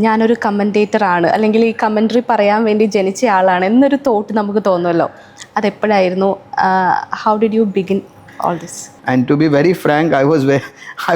ഞാനൊരു കമൻറ്റേറ്ററാണ് അല്ലെങ്കിൽ ഈ കമൻട്രി പറയാൻ വേണ്ടി ജനിച്ച ആളാണ് എന്നൊരു തോട്ട് നമുക്ക് തോന്നുമല്ലോ, അതെപ്പോഴായിരുന്നു? How did you begin all this? And to be very frank, I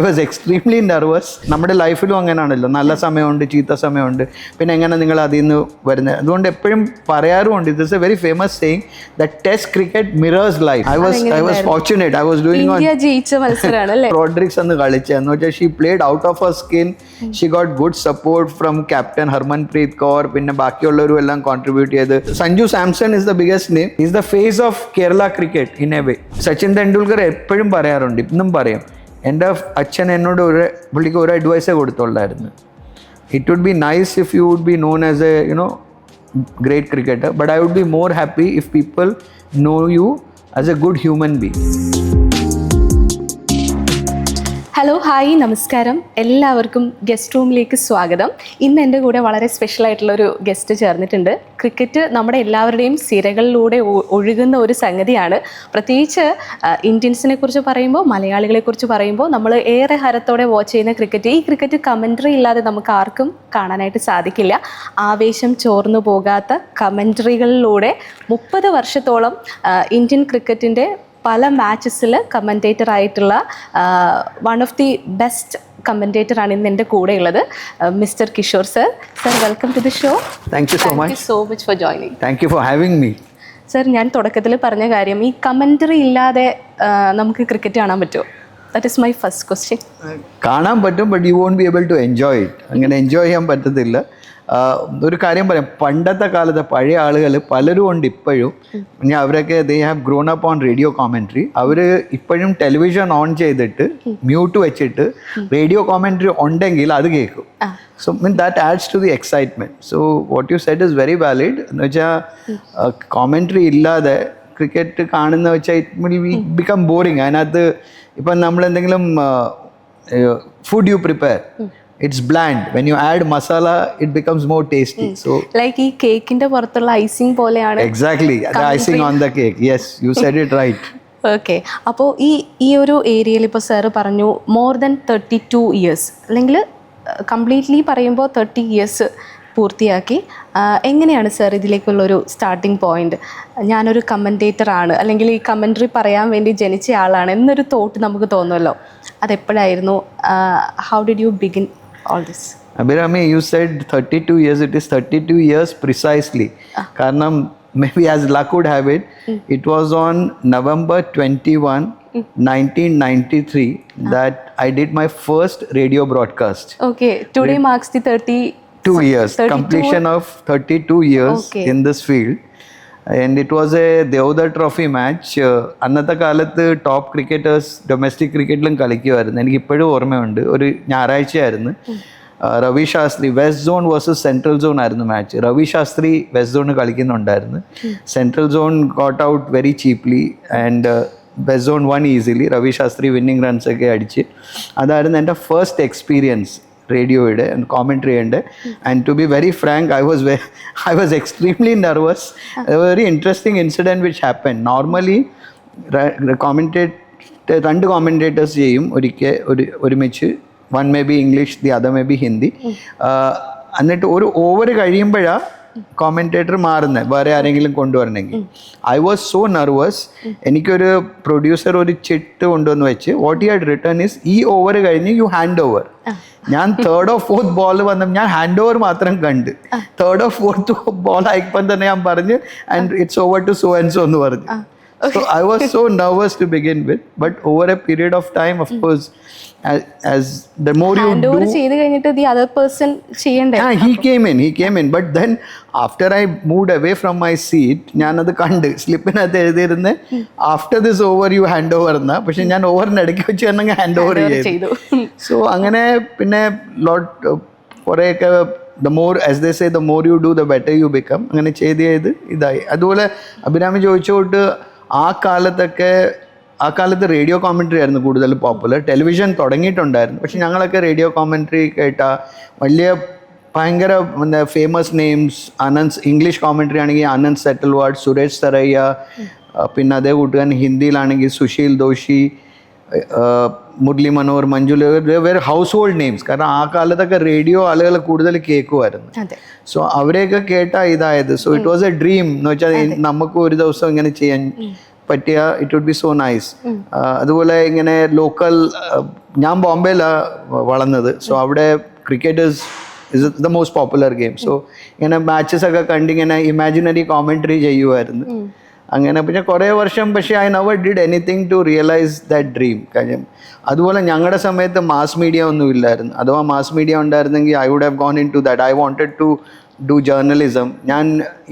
was extremely nervous. നമ്മുടെ ലൈഫിലും അങ്ങനെയാണല്ലോ, നല്ല സമയമുണ്ട്, ചീത്ത സമയമുണ്ട്, പിന്നെ എങ്ങനെ നിങ്ങൾ അതിൽ നിന്ന് വരുന്നത്. അതുകൊണ്ട് എപ്പോഴും പറയാറുമുണ്ട്, ഇത് is a very famous saying that test cricket mirrors life. I was fortunate. I was doing India ജയിച്ച മത്സരമാണ് അല്ലേ? റോഡ്രിക്സ് എന്ന് കളിച്ചെന്ന് വെച്ചാൽ she played out of her skin. She got good support from captain Harmanpreet Kaur, പിന്നെ ബാക്കിയുള്ളവരും എല്ലാം കോൺട്രിബ്യൂട്ട് ചെയ്ത്. Sanju Samson is the biggest name, is the face of Kerala cricket in a way. Sachin Tendulkar എപ്പോഴും പറയാറുണ്ട്, ഇന്നും പറയും, എൻ്റെ അച്ഛൻ എന്നോട് പുള്ളിക്ക് ഒരു അഡ്വൈസേ കൊടുത്തുള്ളായിരുന്നു. It would be nice if you would be known as a great cricketer, but I would be more happy if people know you as a good human being. Hello, hi, നമസ്കാരം. എല്ലാവർക്കും ഗസ്റ്റ് റൂമിലേക്ക് സ്വാഗതം. ഇന്ന് എൻ്റെ കൂടെ വളരെ special ആയിട്ടുള്ളൊരു guest ചേർന്നിട്ടുണ്ട്. ക്രിക്കറ്റ് നമ്മുടെ എല്ലാവരുടെയും സിരകളിലൂടെ ഒഴുകുന്ന ഒരു സംഗതിയാണ്. പ്രത്യേകിച്ച് ഇന്ത്യൻസിനെ കുറിച്ച് പറയുമ്പോൾ, മലയാളികളെ കുറിച്ച് പറയുമ്പോൾ നമ്മൾ ഏറെ ഹരത്തോടെ വാച്ച് ചെയ്യുന്ന ക്രിക്കറ്റ്. ഈ ക്രിക്കറ്റ് കമൻട്രി ഇല്ലാതെ നമുക്ക് ആർക്കും കാണാനായിട്ട് സാധിക്കില്ല. ആവേശം ചോർന്നു പോകാത്ത കമൻട്രികളിലൂടെ 30 വർഷത്തോളം ഇന്ത്യൻ ക്രിക്കറ്റിൻ്റെ പല മാച്ചസിൽ കമൻറ്റേറ്റർ ആയിട്ടുള്ള വൺ ഓഫ് ദി ബെസ്റ്റ് കമൻറ്റേറ്ററാണ് ഇന്ന് എൻ്റെ കൂടെ ഉള്ളത്, mister Kishore sir. Sir, welcome to the show. Thank you so much for joining. Thank you for having me. Sir, ഞാൻ തുടക്കത്തിൽ പറഞ്ഞ കാര്യം, ഈ കമൻറ്ററി ഇല്ലാതെ നമുക്ക് ക്രിക്കറ്റ് കാണാൻ പറ്റുമോ? That is my first question. കാണാൻ പറ്റും, but you won't be able to enjoy it. അങ്ങനെ എൻജോയ് ചെയ്യാൻ പറ്റത്തില്ല. ഒരു കാര്യം പറയാം, പണ്ടത്തെ കാലത്തെ പഴയ ആളുകൾ പലരും ഉണ്ട് ഇപ്പോഴും. ഞാൻ അവരൊക്കെ they have grown up on radio commentary. അവർ ഇപ്പോഴും ടെലിവിഷൻ ഓൺ ചെയ്തിട്ട് മ്യൂട്ട് വെച്ചിട്ട് റേഡിയോ കോമെൻട്രി ഉണ്ടെങ്കിൽ അത് കേൾക്കും. So that adds to the excitement. So what you said is very valid. എന്ന് വെച്ചാൽ കോമെൻട്രി ഇല്ലാതെ ക്രിക്കറ്റ് കാണുന്ന വെച്ചാൽ ഇറ്റ് വിൽ ബിക്കം ബോറിങ്. അതിനകത്ത് ഇപ്പം നമ്മളെന്തെങ്കിലും food U prepare, it's bland. When you add masala, it becomes more tasty. So like ഈ കേക്കിന്റെ പുറത്തുള്ള ഐസിംഗ് പോലെയാണ്. Exactly, the icing on the cake. Yes, you said it right. Okay, അപ്പോൾ ഈ ഒരു ഏരിയയിൽ ഇപ്പോൾ സാറ് പറഞ്ഞു മോർ ദാൻ 32 ഇയേഴ്സ്, അല്ലെങ്കിൽ കംപ്ലീറ്റ്ലി പറയുമ്പോൾ 30 ഇയേഴ്സ് പൂർത്തിയാക്കി. എങ്ങനെയാണ് സാർ ഇതിലേക്കുള്ളൊരു സ്റ്റാർട്ടിംഗ് പോയിന്റ്? ഞാനൊരു കമൻറ്റേറ്ററാണ് അല്ലെങ്കിൽ ഈ കമൻട്രി പറയാൻ വേണ്ടി ജനിച്ച ആളാണ് എന്നൊരു തോട്ട് നമുക്ക് തോന്നുമല്ലോ, അതെപ്പോഴായിരുന്നു? How did you begin all this? Abhirami, you said 32 years. It is 32 years precisely. Karanam, maybe as luck would have it, it was on November 21, 1993 that I did my first radio broadcast. Okay, today marks the 32 years, 32? Completion of 32 years in this field. And it was a Deodar Trophy match. അന്നത്തെ കാലത്ത് top cricketers domestic ക്രിക്കറ്റിലും കളിക്കുമായിരുന്നു. എനിക്ക് ഇപ്പോഴും ഓർമ്മയുണ്ട്. ഒരു ഞായറാഴ്ചയായിരുന്നു. Ravi Shastri, west zone versus central zone ആയിരുന്നു match. Ravi Shastri west സോണിൽ കളിക്കുന്നുണ്ടായിരുന്നു. Central zone got out very cheaply and west zone won easily. Ravi Shastri winning runs ഒക്കെ അടിച്ച്. അതായിരുന്നു എൻ്റെ ഫസ്റ്റ് എക്സ്പീരിയൻസ് റേഡിയോയുടെ കോമെൻട്രി ചെയ്യേണ്ടത്. And to be very frank, I was extremely nervous. A very interesting incident which happened. Normally രണ്ട് commentators ചെയ്യും ഒരുമിച്ച്. One may be English, the other may be Hindi. എന്നിട്ട് ഒരു ഓവർ കഴിയുമ്പോഴാണ് കോമൻറ്റേറ്റർ മാറുന്നത്, വേറെ ആരെങ്കിലും കൊണ്ടുവരണമെങ്കിൽ. I was so nervous. എനിക്കൊരു പ്രൊഡ്യൂസർ ഒരു ചിട്ട് കൊണ്ടുവന്ന് വെച്ച് what you had return is ഈ ഓവർ കഴിഞ്ഞ് യു ഹാൻഡ് ഓവർ. ഞാൻ 3rd or 4th ബോൾ വന്നപ്പോൾ ഞാൻ ഹാൻഡ് ഓവർ മാത്രം കണ്ട്. 3rd or 4th ബോൾ ആയിപ്പം തന്നെ ഞാൻ പറഞ്ഞു and it's over to so and so എന്ന് പറഞ്ഞു. So I was so nervous to begin with, but over a period of time, of course, as the more you do, ചെയ്തു കഴിഞ്ഞിട്ട് the other person ചെയ്യണ്ടേ? he came in, but then after I moved away from my seat, ഞാൻ അത് കണ്ട് സ്ലിപ്പിനകത്ത് എഴുതിയിരുന്ന് after this over you hand over എന്നാ. പക്ഷെ ഞാൻ ഓവറിന് ഇടയ്ക്ക് വെച്ച് തന്നെ ഹാൻഡ് ഓവർ ചെയ്തു. സോ അങ്ങനെ പിന്നെ കുറേയൊക്കെ the more, as they say, the more you do, the better you become. അങ്ങനെ ചെയ്ത് ഇതായി. അതുപോലെ അഭിരാമി ചോദിച്ചോട്ട് ആ കാലത്ത് റേഡിയോ കോമെൻട്രി ആയിരുന്നു കൂടുതൽ പോപ്പുലർ. ടെലിവിഷൻ തുടങ്ങിയിട്ടുണ്ടായിരുന്നു, പക്ഷെ ഞങ്ങളൊക്കെ റേഡിയോ കോമെൻട്രി കേട്ട ഭയങ്കര ഫേമസ് നെയിംസ്. അനന്ത്, ഇംഗ്ലീഷ് കോമെൻട്രി ആണെങ്കിൽ അനന്ത് സെറ്റൽവാഡ്, സുരേഷ് സരയ്യ, പിന്നെ അതേ കൂട്ടുകാരൻ ഹിന്ദിയിലാണെങ്കിൽ സുശീൽ ദോഷി, മുരളി മനോഹർ, മഞ്ജുല, വേറെ ഹൗസ് ഹോൾഡ് നെയിംസ്. കാരണം ആ കാലത്തൊക്കെ റേഡിയോ ആളുകൾ കൂടുതൽ കേൾക്കുമായിരുന്നു. സോ അവരെയൊക്കെ കേട്ടാ ഇതായത്. So it was a dream എന്ന് വെച്ചാൽ നമുക്ക് ഒരു ദിവസം ഇങ്ങനെ ചെയ്യാൻ പറ്റിയ it would be so nice. അതുപോലെ ഇങ്ങനെ ലോക്കൽ, ഞാൻ ബോംബെയിലാണ് വളർന്നത്. സോ അവിടെ cricketers is the most popular game. So ഇങ്ങനെ മാച്ചസ് ഒക്കെ കണ്ടിങ്ങനെ ഇമാജിനറി കോമെൻട്രി ചെയ്യുമായിരുന്നു. അങ്ങനെ പിന്നെ കുറേ വർഷം, പക്ഷേ I never did anything to realise that dream. കാര്യം അതുപോലെ ഞങ്ങളുടെ സമയത്ത് മാസ് മീഡിയ ഒന്നും ഇല്ലായിരുന്നു. അഥവാ മാസ് മീഡിയ ഉണ്ടായിരുന്നെങ്കിൽ I would have gone into that. I wanted to do journalism. ഞാൻ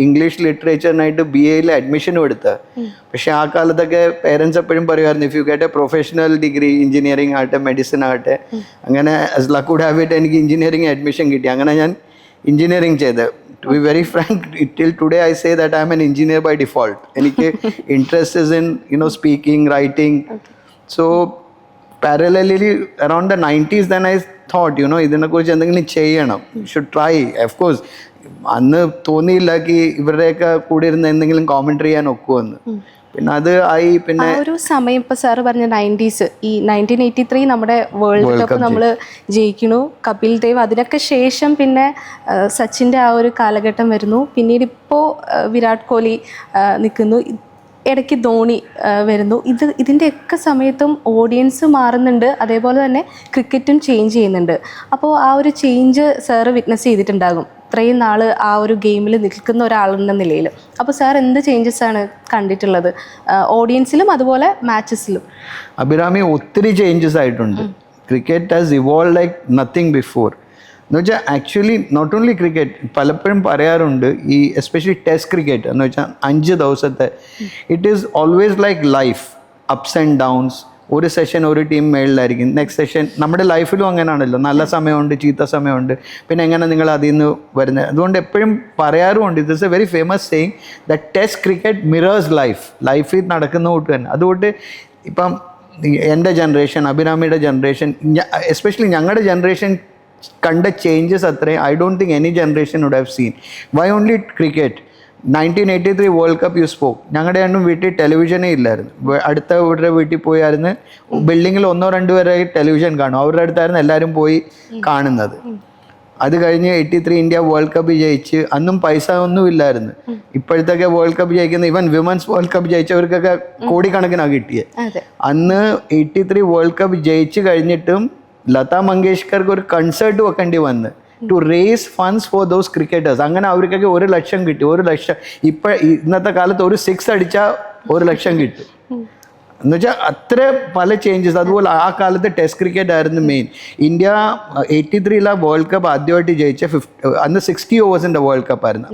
ഇംഗ്ലീഷ് ലിറ്ററേച്ചറിനായിട്ട് BA അഡ്മിഷനും എടുത്ത. പക്ഷെ ആ കാലത്തൊക്കെ പേരൻസ് എപ്പോഴും പറയുമായിരുന്നു, if you get a professional degree, engineering ആകട്ടെ മെഡിസിൻ ആകട്ടെ, അങ്ങനെ as luck would have it എനിക്ക് എഞ്ചിനീയറിംഗ് അഡ്മിഷൻ കിട്ടി. അങ്ങനെ ഞാൻ എഞ്ചിനീയറിംഗ് ചെയ്ത്. To be very frank, till today I say that I am an engineer by default. എനിക്ക് interest is in, speaking, writing. So parallelly around the 90s then I thought, ഇതിനെക്കുറിച്ച് എന്തെങ്കിലും ചെയ്യണം, should try. Of course അന്ന് തോന്നിയില്ല ഇവരുടെയൊക്കെ കൂടെ ഇരുന്ന് എന്തെങ്കിലും കോമൻട്രി ചെയ്യാൻ ഒക്കുമെന്ന്. പിന്നെ അത് ആയി. പിന്നെ ഒരു സമയം ഇപ്പൊ സാറ് പറഞ്ഞ 90s, ഈ 1983 നമ്മുടെ വേൾഡ് കപ്പ് നമ്മൾ ജയിക്കണു, കപിൽ ദേവ്, അതിനൊക്കെ ശേഷം പിന്നെ സച്ചിൻ്റെ ആ ഒരു കാലഘട്ടം വരുന്നു. പിന്നീട് ഇപ്പോൾ വിരാട് കോഹ്ലി നിൽക്കുന്നു, ഇടയ്ക്ക് ധോണി വരുന്നു. ഇതിൻ്റെയൊക്കെ സമയത്തും ഓഡിയൻസ് മാറുന്നുണ്ട്, അതേപോലെ തന്നെ ക്രിക്കറ്റും ചേഞ്ച് ചെയ്യുന്നുണ്ട്. അപ്പോൾ ആ ഒരു ചേഞ്ച് സാറ് വിറ്റ്നസ് ചെയ്തിട്ടുണ്ടാകും ഇത്രയും നാൾ ആ ഒരു ഗെയിമിൽ നിൽക്കുന്ന ഒരാളെന്ന നിലയിൽ. അപ്പോൾ സാർ എന്ത് ചേഞ്ചസ് ആണ് കണ്ടിട്ടുള്ളത് ഓഡിയൻസിലും അതുപോലെ മാച്ചസിലും? അഭിരാമി, ഒത്തിരി ചേഞ്ചസ് ആയിട്ടുണ്ട്. Cricket has evolve like nothing before. എന്ന് വെച്ചാൽ ആക്ച്വലി നോട്ട് ഓൺലി ക്രിക്കറ്റ്, പലപ്പോഴും പറയാറുണ്ട് ഈ എസ്പെഷ്യലി ടെസ്റ്റ് ക്രിക്കറ്റ് എന്ന് വെച്ചാൽ 5 ദിവസത്തെ, it is always like life, ups and downs. ഒരു സെഷൻ ഒരു ടീം മേളിലായിരിക്കും, നെക്സ്റ്റ് സെഷൻ. നമ്മുടെ ലൈഫിലും അങ്ങനെയാണല്ലോ, നല്ല സമയമുണ്ട്, ചീത്ത സമയമുണ്ട്, പിന്നെ എങ്ങനെ നിങ്ങൾ അതിൽ നിന്ന് വരുന്നത്. അതുകൊണ്ട് എപ്പോഴും പറയാറുമുണ്ട്, ഇത് is a very famous saying that test cricket mirrors life. ലൈഫിൽ നടക്കുന്ന കൂട്ട് തന്നെ. അതുകൊണ്ട് ഇപ്പം എൻ്റെ ജനറേഷൻ, അഭിരാമിയുടെ ജനറേഷൻ, എസ്പെഷ്യലി ഞങ്ങളുടെ ജനറേഷൻ കണ്ട ചേഞ്ചസ് അത്രയും I don't think any generation would have seen. Why only cricket? 1983 world cup you spoke. ഞങ്ങളുടെ രണ്ടും വീട്ടിൽ ടെലിവിഷനേ ഇല്ലായിരുന്നു. അടുത്ത വീട്ടിലെ വീട്ടിൽ പോയായിരുന്നു, ബിൽഡിങ്ങിൽ 1-2 പേരെ ടെലിവിഷൻ കാണും, അവരുടെ അടുത്തായിരുന്നു എല്ലാവരും പോയി കാണുന്നത്. അത് കഴിഞ്ഞ് 83 ഇന്ത്യ വേൾഡ് കപ്പ് ജയിച്ച്, അന്നും പൈസ ഒന്നും ഇല്ലായിരുന്നു. ഇപ്പോഴത്തൊക്കെ വേൾഡ് കപ്പ് ജയിക്കുന്ന, ഈവൻ വിമൻസ് വേൾഡ് കപ്പ് ജയിച്ചവർക്കൊക്കെ കോടിക്കണക്കിനാണ് കിട്ടിയത്. അന്ന് 83 വേൾഡ് കപ്പ് ജയിച്ച് കഴിഞ്ഞിട്ടും ലതാ മങ്കേഷ്കർക്ക് ഒരു കൺസേർട്ട് വെക്കേണ്ടി വന്ന് to raise funds for those cricketers. അങ്ങനെ അവർക്കൊക്കെ 1 ലക്ഷം കിട്ടി. 1 ലക്ഷം ഇന്നത്തെ കാലത്ത് ഒരു 6 അടിച്ചാൽ 1 ലക്ഷം കിട്ടും. എന്ന് വെച്ചാൽ അത്ര പല ചേഞ്ചസ്. അതുപോലെ ആ കാലത്ത് ടെസ്റ്റ് ക്രിക്കറ്റ് ആയിരുന്നു മെയിൻ. ഇന്ത്യ 83 വേൾഡ് കപ്പ് ആദ്യമായിട്ട് ജയിച്ച അന്ന് 60 ഓവേഴ്സിൻ്റെ വേൾഡ് കപ്പ് ആയിരുന്നു.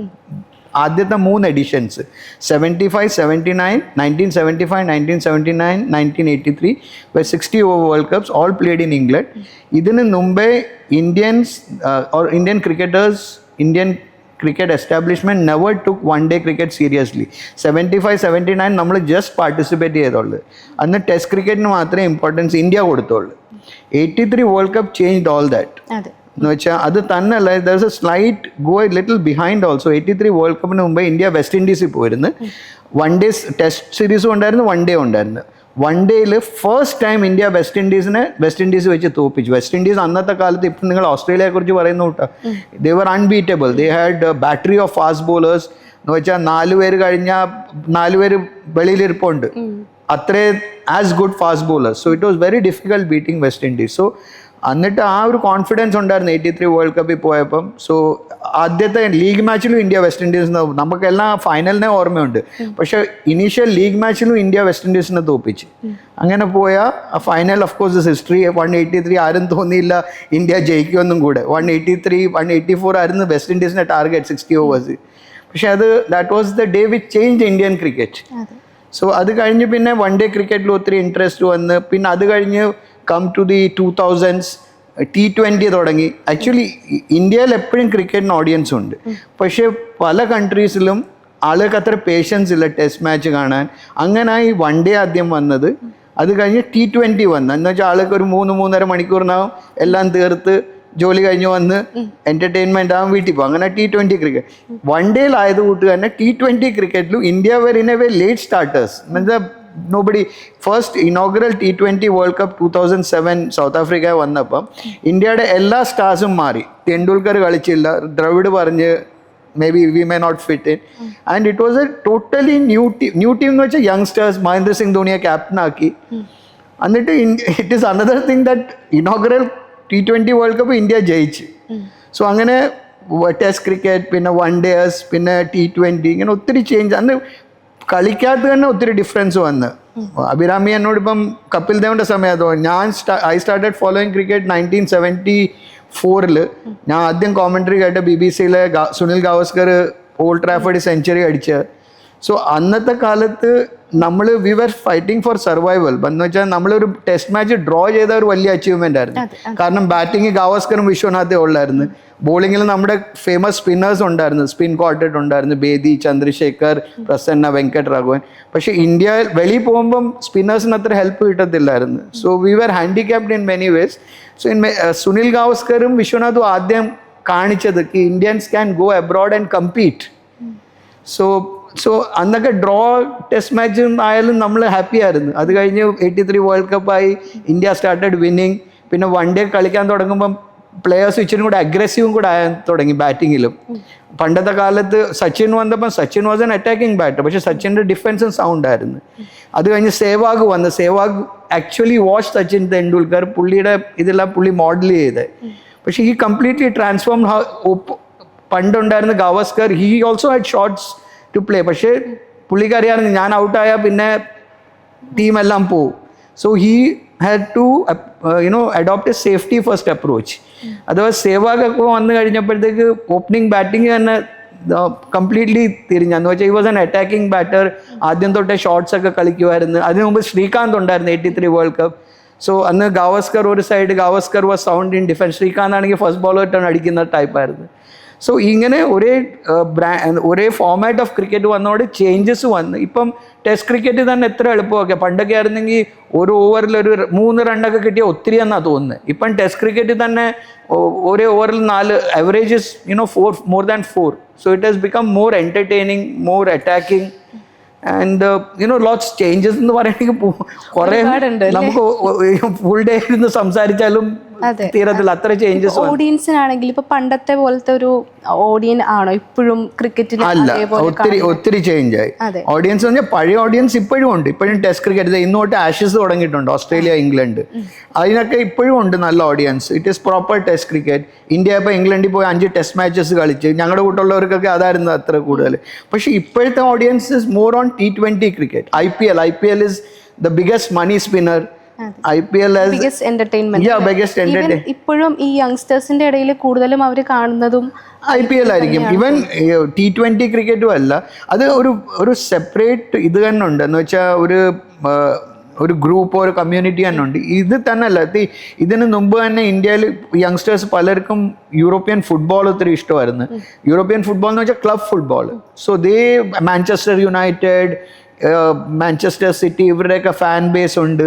ആദ്യത്തെ 3 editions 75, 79, 1975, 1979, 1983 were 60 over World Cups, all played in England. ഇതിന് മുമ്പേ Indian cricketers, Indian cricket establishment never took one-day cricket seriously. 75, 79 നമ്മൾ ജസ്റ്റ് പാർട്ടിസിപ്പേറ്റ് ചെയ്തോളൂ. അന്ന് ടെസ്റ്റ് ക്രിക്കറ്റിന് മാത്രമേ ഇമ്പോർട്ടൻസ് ഇന്ത്യ കൊടുത്തോളൂ. 83 world cup changed all that. എന്ന് വെച്ചാൽ അത് തന്നെയല്ല, there is a slight go a little behind also. 83 world കപ്പിന് മുമ്പ് ഇന്ത്യ വെസ്റ്റ് ഇൻഡീസിൽ പോയിരുന്നു. 1 ഡേ ടെസ്റ്റ് സീരീസും ഉണ്ടായിരുന്നു, 1 ഡേ ഉണ്ടായിരുന്നു. 1 ഡേയിൽ first time India West Indies വെച്ച് തോപ്പിച്ചു. വെസ്റ്റ് ഇൻഡീസ് അന്നത്തെ കാലത്ത്, ഇപ്പം നിങ്ങൾ ഓസ്ട്രേലിയയെ കുറിച്ച് പറയുന്ന കൂട്ടാ, they were unbeatable. They had battery of fast bowlers. എന്ന് വെച്ചാൽ 4 പേര് കഴിഞ്ഞാൽ 4 പേര് വെളിയിലിരിപ്പുണ്ട്, അത്രേ as good fast bowlers. So it was very difficult beating West Indies. So എന്നിട്ട് ആ ഒരു കോൺഫിഡൻസ് ഉണ്ടായിരുന്നു 83 വേൾഡ് കപ്പിൽ പോയപ്പം. സോ ആദ്യത്തെ ലീഗ് മാച്ചിലും ഇന്ത്യ വെസ്റ്റ് ഇൻഡീസിന്, നമുക്കെല്ലാം ഫൈനലിനെ ഓർമ്മയുണ്ട്, പക്ഷേ ഇനീഷ്യൽ ലീഗ് മാച്ചിലും ഇന്ത്യ വെസ്റ്റ് ഇൻഡീസിനെ തോപ്പിച്ച്. അങ്ങനെ പോയ ആ ഫൈനൽ ഓഫ് കോഴ്സ് ഹിസ്റ്ററി. 183 ആരും തോന്നിയില്ല ഇന്ത്യ ജയിക്കുമെന്നും കൂടെ. 183, 184 ആയിരുന്നു വെസ്റ്റ് ഇൻഡീസിൻ്റെ ടാർഗറ്റ് 60 ഓവേഴ്സ്. പക്ഷേ അത് that was the day which change Indian cricket. So അത് കഴിഞ്ഞ് പിന്നെ 1 ഡേ ക്രിക്കറ്റിൽ ഒത്തിരി ഇൻട്രസ്റ്റ് വന്ന്, പിന്നെ അത് കഴിഞ്ഞ് come to the 2000s T20 തുടങ്ങി. ആക്ച്വലി ഇന്ത്യയിൽ എപ്പോഴും ക്രിക്കറ്റിന് ഓഡിയൻസ് ഉണ്ട്, പക്ഷേ പല കൺട്രീസിലും ആളുകൾക്ക് അത്ര പേഷ്യൻസ് ഇല്ല ടെസ്റ്റ് മാച്ച് കാണാൻ. അങ്ങനായി 1 ഡേ ആദ്യം വന്നത്. അത് കഴിഞ്ഞ് T20 വന്നു. എന്ന് വെച്ചാൽ ആൾക്ക് ഒരു 3-3.5 മണിക്കൂറിനാവും എല്ലാം തീർത്ത് ജോലി കഴിഞ്ഞ് വന്ന് എൻ്റർടൈൻമെൻ്റ് ആവും, വീട്ടിൽ പോകും. അങ്ങനെ T20 ക്രിക്കറ്റ് 1 ഡേയിലായത് കൂട്ട് തന്നെ T20 ക്രിക്കറ്റിലും India were in a way late starters. എന്നുവെച്ചാൽ nobody. First inaugural T20 World Cup 2007 South Africa വന്നപ്പം ഇന്ത്യയുടെ എല്ലാ സ്റ്റാർസും മാറി. തെണ്ടുൽക്കർ കളിച്ചില്ല, ദ്രവിഡ് പറഞ്ഞ് maybe we may not fit in, and it was a totally new team എന്ന് വെച്ചാൽ യങ്സ്റ്റേഴ്സ്. മഹേന്ദ്ര സിംഗ് ധോണിയെ ക്യാപ്റ്റൻ ആക്കി. എന്നിട്ട് it is another thing that inaugural T20 World Cup India ജയിച്ചു. സോ അങ്ങനെ ടെസ്റ്റ് ക്രിക്കറ്റ്, പിന്നെ വൺ ഡേസ്, പിന്നെ T20, ഇങ്ങനെ ഒത്തിരി ചേഞ്ച്. അന്ന് കളിക്കാത്ത തന്നെ ഒത്തിരി ഡിഫറൻസ് വന്ന്. അഭിരാമി എന്നോട് ഇപ്പം കപിൽ ദേവിൻ്റെ സമയത്തോ ഐ സ്റ്റാർട്ടഡ് ഫോളോയിങ് ക്രിക്കറ്റ് 1974. ഞാൻ ആദ്യം കോമൻട്രി കേട്ട BBC-യിലെ Sunil Gavaskar Old Trafford century അടിച്ച. സോ അന്നത്തെ കാലത്ത് we were fighting for survival. എന്ന് വെച്ചാൽ നമ്മളൊരു ടെസ്റ്റ് മാച്ച് ഡ്രോ ചെയ്ത ഒരു വലിയ അച്ചീവ്മെന്റ് ആയിരുന്നു. കാരണം ബാറ്റിംഗ് ഗാവസ്കറും വിശ്വനാഥേ ഉള്ളായിരുന്നു. ബോളിങ്ങിൽ നമ്മുടെ ഫേമസ് സ്പിന്നേഴ്സ് ഉണ്ടായിരുന്നു. സ്പിൻ ക്വാർട്ടറ്റ് ഉണ്ടായിരുന്നു, ബേദി, ചന്ദ്രശേഖർ, പ്രസന്ന, വെങ്കട്ട് രാഘവൻ. പക്ഷെ ഇന്ത്യ വെളിയിൽ പോകുമ്പം സ്പിന്നേഴ്സിന് അത്ര ഹെൽപ്പ് കിട്ടത്തില്ലായിരുന്നു. So we were handicapped in many ways. So Sunil ഗാവസ്കറും വിശ്വനാഥും ആദ്യം കാണിച്ചത് Indians can go abroad and compete. So അന്നൊക്കെ ഡ്രോ ടെസ്റ്റ് മാച്ച് ആയാലും നമ്മൾ ഹാപ്പി ആയിരുന്നു. അത് കഴിഞ്ഞ് 83 വേൾഡ് കപ്പായി, ഇന്ത്യ സ്റ്റാർട്ടഡ് വിന്നിങ്. പിന്നെ വൺ ഡേ കളിക്കാൻ തുടങ്ങുമ്പം പ്ലെയേഴ്സ് ഇച്ചിരി കൂടെ അഗ്രസീവും കൂടെ ആയാൻ തുടങ്ങി ബാറ്റിങ്ങിലും. പണ്ടത്തെ കാലത്ത് സച്ചിൻ വന്നപ്പം Sachin was an attacking batter, പക്ഷെ സച്ചിൻ്റെ ഡിഫൻസും സൗണ്ട് ആയിരുന്നു. അത് കഴിഞ്ഞ് സേവാഗ് വന്ന്, സേവാഗ് ആക്ച്വലി വാച്ച് സച്ചിൻ തെണ്ടുൽക്കർ. പുള്ളിയുടെ ഇതെല്ലാം പുള്ളി മോഡൽ ചെയ്ത്. പക്ഷെ ഈ കംപ്ലീറ്റ്ലി ട്രാൻസ്ഫോം. പണ്ടുണ്ടായിരുന്ന Gavaskar, he also had shots to play. പക്ഷേ പുള്ളിക്കറിയാമായിരുന്നു ഞാൻ ഔട്ടായാൽ പിന്നെ ടീമെല്ലാം പോവും. So he had to adopt a safety first approach. അഥവാ സേവാഗ് ഒക്കെ വന്നു കഴിഞ്ഞപ്പോഴത്തേക്ക് ഓപ്പണിംഗ് ബാറ്റിംഗ് തന്നെ കംപ്ലീറ്റ്ലി തിരിഞ്ഞെന്ന് വെച്ചാൽ ഈ വാസ് ആൻ അറ്റാക്കിംഗ് ബാറ്റർ. ആദ്യം തൊട്ടേ ഷോട്ട്സ് ഒക്കെ കളിക്കുമായിരുന്നു. അതിനു മുമ്പ് ശ്രീകാന്ത് ഉണ്ടായിരുന്നു 83 വേൾഡ് കപ്പ്. സോ അന്ന് ഗാവസ്കർ ഒരു side, Gavaskar was sound in defence. Srikanth ആണെങ്കിൽ ഫസ്റ്റ് ബോളർ ടേൺ അടിക്കുന്ന ടൈപ്പായിരുന്നു. സോ ഇങ്ങനെ ഒരേ ഫോമാറ്റ് ഓഫ് ക്രിക്കറ്റ് വന്നതോടെ ചേഞ്ചസ് വന്ന്. ഇപ്പം ടെസ്റ്റ് ക്രിക്കറ്റ് തന്നെ എത്ര എളുപ്പമൊക്കെ. പണ്ടൊക്കെ ആയിരുന്നെങ്കിൽ ഒരു ഓവറിൽ ഒരു 3 റണ്ണൊക്കെ കിട്ടിയ ഒത്തിരി എന്നാണ് തോന്നുന്നത്. ഇപ്പം ടെസ്റ്റ് ക്രിക്കറ്റ് തന്നെ ഒരേ ഓവറിൽ 4 അവറേജസ് 4, more than 4. So it has become more entertaining, more attacking and lots changes എന്ന് പറയണമെങ്കിൽ കുറേ നമുക്ക് ഫുൾ ഡേ ഇരുന്ന് സംസാരിച്ചാലും തീരത്തില്ല, അത്ര ചേഞ്ചസ്. ഓഡിയൻസിനാണെങ്കിൽ ഇപ്പൊ പണ്ടത്തെ പോലത്തെ ഒരു ഓഡിയൻ ആണോ ഇപ്പോഴും ക്രിക്കറ്റിൽ? അല്ല, ഒത്തിരി ചേഞ്ച് ആയി. ഓഡിയൻസ് പറഞ്ഞാൽ പഴയ ഓഡിയൻസ് ഇപ്പോഴും ഉണ്ട്. ഇപ്പോഴും ടെസ്റ്റ് ക്രിക്കറ്റ് ഇന്നോട്ട് ആഷസ് തുടങ്ങിയിട്ടുണ്ട്, ഓസ്ട്രേലിയ, ഇംഗ്ലണ്ട്. അതിനൊക്കെ ഇപ്പോഴും ഉണ്ട് നല്ല audience. It is proper test cricket. India ഇപ്പോൾ ഇംഗ്ലണ്ടിൽ പോയി 5 ടെസ്റ്റ് മാച്ചസ് കളിച്ച്. ഞങ്ങളുടെ കൂട്ടുള്ളവർക്കൊക്കെ അതായിരുന്നു അത്ര കൂടുതൽ. പക്ഷേ ഇപ്പോഴത്തെ audience is more on T20 cricket. IPL is the biggest money spinner. IPL as biggest entertainment. Yeah, biggest entertainment. ഇപ്പോഴും ഈ യങ്സ്റ്റേഴ്സിന്റെ ഇടയിൽ കൂടുതലും അവർ കാണുന്നതും IPL ആയിരിക്കും. ഈവൻ T20 ക്രിക്കറ്റും അല്ല, അത് ഒരു സെപ്പറേറ്റ് ഇത് തന്നെ ഉണ്ട്. എന്ന് വെച്ചാൽ ഒരു ഗ്രൂപ്പ്, ഒരു കമ്മ്യൂണിറ്റി തന്നെ ഉണ്ട്. ഇത് തന്നെ അല്ല, ഇതിന് മുമ്പ് തന്നെ ഇന്ത്യയിൽ യങ്സ്റ്റേഴ്സ് പലർക്കും യൂറോപ്യൻ ഫുട്ബോൾ ഒത്തിരി ഇഷ്ടമായിരുന്നു. യൂറോപ്യൻ ഫുട്ബോൾ എന്ന് വെച്ചാൽ club football. So Manchester United, Manchester City, ഇവരുടെയൊക്കെ ഫാൻ ബേസ് ഉണ്ട്.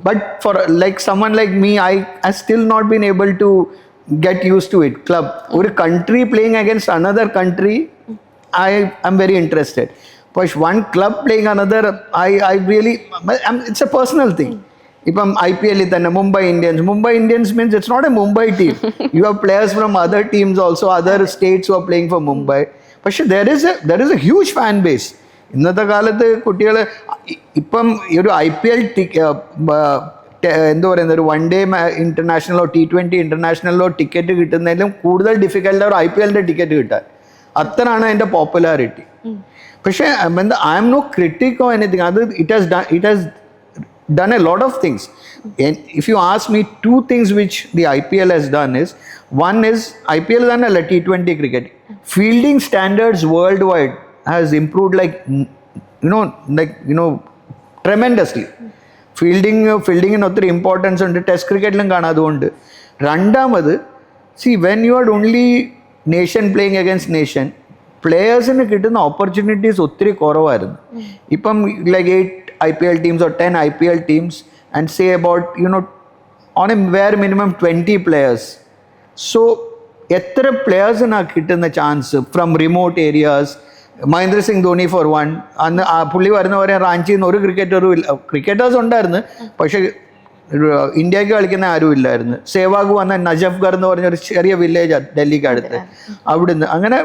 But for like someone like me, I still not been able to get use to it. Club, ഒരു country playing against another country, I am very interested. പക്ഷെ one club playing another, I really, it's a personal thing. ഇപ്പം IPL തന്നെ Mumbai Indians means it's not a Mumbai team. You have players from other teams also, other states who are playing for Mumbai. പക്ഷെ there is a huge fan base. ഇന്നത്തെ കാലത്ത് കുട്ടികൾ ഇപ്പം ഒരു IPL എന്താ പറയുന്നത്, ഒരു വൺ ഡേ ഇന്റർനാഷണലോ T20 ഇന്റർനാഷണലിലോ ടിക്കറ്റ് കിട്ടുന്നതിലും കൂടുതൽ ഡിഫിക്കൽട്ട് ഒരു IPLന്റെ ടിക്കറ്റ് കിട്ടാൻ. അത്രയാണ് അതിൻ്റെ പോപ്പുലാരിറ്റി. പക്ഷേ I am no critic of anything. അത് it has done a lot of things. And if you ask me, 2 things which the IPL has done is, one is IPL than a T20 cricket. Fielding standards worldwide has improved tremendously. ഫീൽഡിങ്ങിന് ഒത്തിരി importance ഉണ്ട്. Test ക്രിക്കറ്റിലും കാണാം. അതുകൊണ്ട് രണ്ടാമത്, when you are only nation playing against nation, പ്ലേയേഴ്സിന് കിട്ടുന്ന opportunities ഒത്തിരി കുറവായിരുന്നു. ഇപ്പം like 8 IPL teams or 10 IPL teams, and say about on a bare minimum 20 players. So എത്ര പ്ലേയേഴ്സിനാണ് കിട്ടുന്ന chance from remote areas, Mahendra Singh Dhoni for one. അന്ന് പുള്ളി വരുന്ന പോലെ റാഞ്ചിയിൽ നിന്ന് ഒരു ക്രിക്കറ്ററും ഇല്ല. ക്രിക്കറ്റേഴ്സ് ഉണ്ടായിരുന്നു, പക്ഷേ ഇന്ത്യക്ക് കളിക്കുന്ന ആരും ഇല്ലായിരുന്നു. സേവാഗ് വന്ന നജഫ്ഗർ എന്ന് പറഞ്ഞൊരു ചെറിയ വില്ലേജ് ഡൽഹിക്ക് അടുത്ത്, അവിടുന്ന് അങ്ങനെ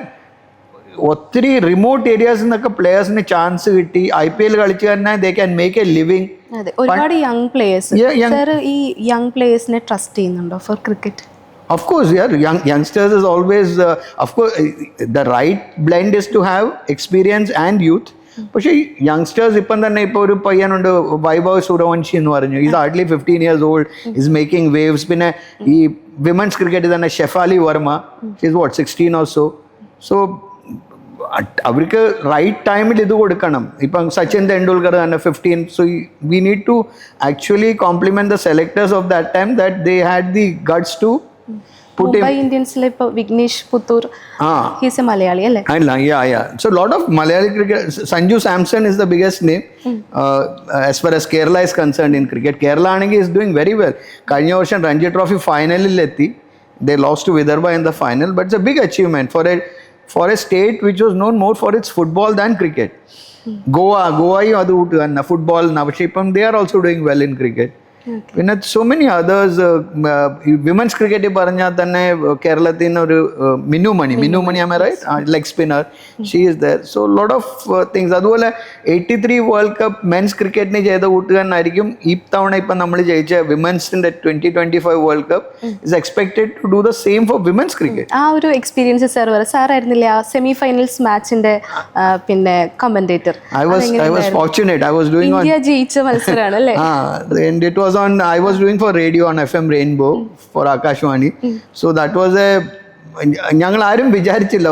ഒത്തിരി റിമോട്ട് ഏരിയാസിൽ നിന്നൊക്കെ പ്ലേയേഴ്സിന് ചാൻസ് കിട്ടി. IPL കളിച്ച് തന്നെ they can make A living. ഒരുപാട് യങ് പ്ലേയേഴ്സ്. ഈ യങ് പ്ലേയേഴ്സിനെ ട്രസ്റ്റ് ചെയ്യുന്നുണ്ടോ four cricket? Of course, yeah. Youngsters is always, of course, the right blend is to have experience and youth. പക്ഷേ youngsters ഇപ്പം തന്നെ ഇപ്പോൾ ഒരു പയ്യനുണ്ട്, വൈഭവ് സൂര്യവംശി എന്ന് പറഞ്ഞു. Is hardly 15 years old, is making waves. പിന്നെ ഈ വിമൻസ് ക്രിക്കറ്റിൽ തന്നെ Shafali Verma, is what 16 or so. So അവർക്ക് റൈറ്റ് ടൈമിൽ ഇത് കൊടുക്കണം. ഇപ്പം സച്ചിൻ തെണ്ടുൽക്കർ തന്നെ 15. So we need to actually compliment the selectors of that time that they had the guts to Mumbai ഇന്ത്യൻസിലെ ഇപ്പോൾ വിഘ്നേഷ് പുത്തൂർ, ഹീസ് എ മലയാളി അല്ലേ? So lot of Malayali cricket. Sanju Samson is the biggest name as far as Kerala is concerned in cricket. Kerala ആണെങ്കിൽ is doing very well. കഴിഞ്ഞ വർഷം Ranji trophy ഫൈനലിൽ എത്തി. They lost to Vidarbha in the final, but it's a big achievement for a state which was known more for its football than cricket. ഗോവയും അത് കൂട്ട് തന്നെ football. പക്ഷേ ഇപ്പം they are also doing well in cricket. പിന്നെ so many others. Women's cricket പറഞ്ഞാൽ തന്നെ കേരളത്തിൽ നിന്ന് ഒരു മിന്നു മണി am I right? Leg spinner, she is there. So lot of things. അതുപോലെ 83 വേൾഡ് കപ്പ് മെൻസ് ക്രിക്കറ്റിന് ചെയ്ത കൂട്ടുകാരനായിരിക്കും ഈ തവണ ഇപ്പം നമ്മൾ ജയിച്ച വിമൻസിന്റെ 2025 world cup is expected to do the same for women's cricket. ആ ഒരു എക്സ്പീരിയൻസ് സാറായിരുന്നില്ലേ ആ സെമി ഫൈനൽസ് മാച്ചിന്റെ പിന്നെ commentator? I was fortunate. I was doing India ജയിച്ച മത്സരമാണ് അല്ലേ? And it was I was doing for radio on FM Rainbow for Akashvani. So that was ഞങ്ങൾ ആരും വിചാരിച്ചില്ല.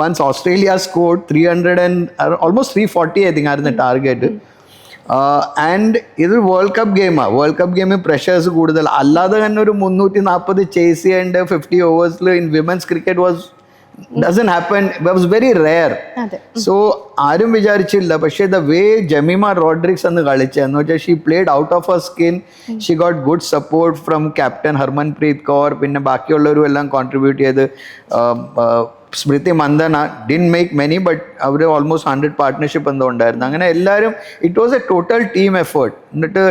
Once Australia scored 300 and almost 340 I think ആയിരുന്നു target. And ഇത് world cup ഗെയിമാണ്. World cup ഗെയിമിൽ പ്രഷേഴ്സ് കൂടുതൽ. അല്ലാതെ തന്നെ ഒരു 340 ചേസ് ചെയ്യേണ്ട 50 ഓവേഴ്സിൽ in women's cricket was doesn't happen. It was very rare. So ആരും വിചാരിച്ചില്ല. പക്ഷേ the way ജമീമ റോഡ്രിക്സ് അന്ന് കളിച്ചെന്ന് വെച്ചാൽ she played out of her skin. She got good support from captain Harmanpreet Kaur. പിന്നെ ബാക്കിയുള്ളവരും എല്ലാം കോൺട്രിബ്യൂട്ട് ചെയ്ത്. Smriti Mandhana didn't make many, but അവർ ഓൾമോസ്റ്റ് 100 പാർട്ട്ണർഷിപ്പ് എന്തോ ഉണ്ടായിരുന്നു. അങ്ങനെ എല്ലാവരും it was a total team effort. എന്നിട്ട്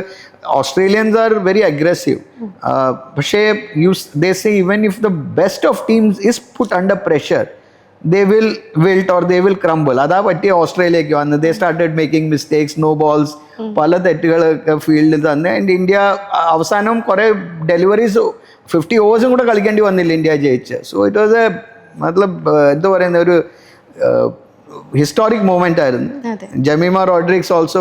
ഓസ്ട്രേലിയൻസ് ആർ വെരി അഗ്രസീവ്. പക്ഷേ they say even if the best of teams is put under pressure, they will wilt or they will crumble. അതാ പറ്റിയ ഓസ്ട്രേലിയക്ക് വന്ന് they started making mistakes, no balls, പല തെറ്റുകളൊക്കെ ഫീൽഡിൽ തന്നെ. And India അവസാനം കുറേ ഡെലിവറീസ് 50 ഓവേഴ്സും കൂടെ കളിക്കേണ്ടി വന്നില്ല ഇന്ത്യ ജയിച്ച്. സോ ഇറ്റ് വാസ് എ എന്താ പറയുന്ന ഒരു ഹിസ്റ്റോറിക് മൊമെന്റ് ആയിരുന്നു. ജമീമ റോഡ്രിക്സ് ഓൾസോ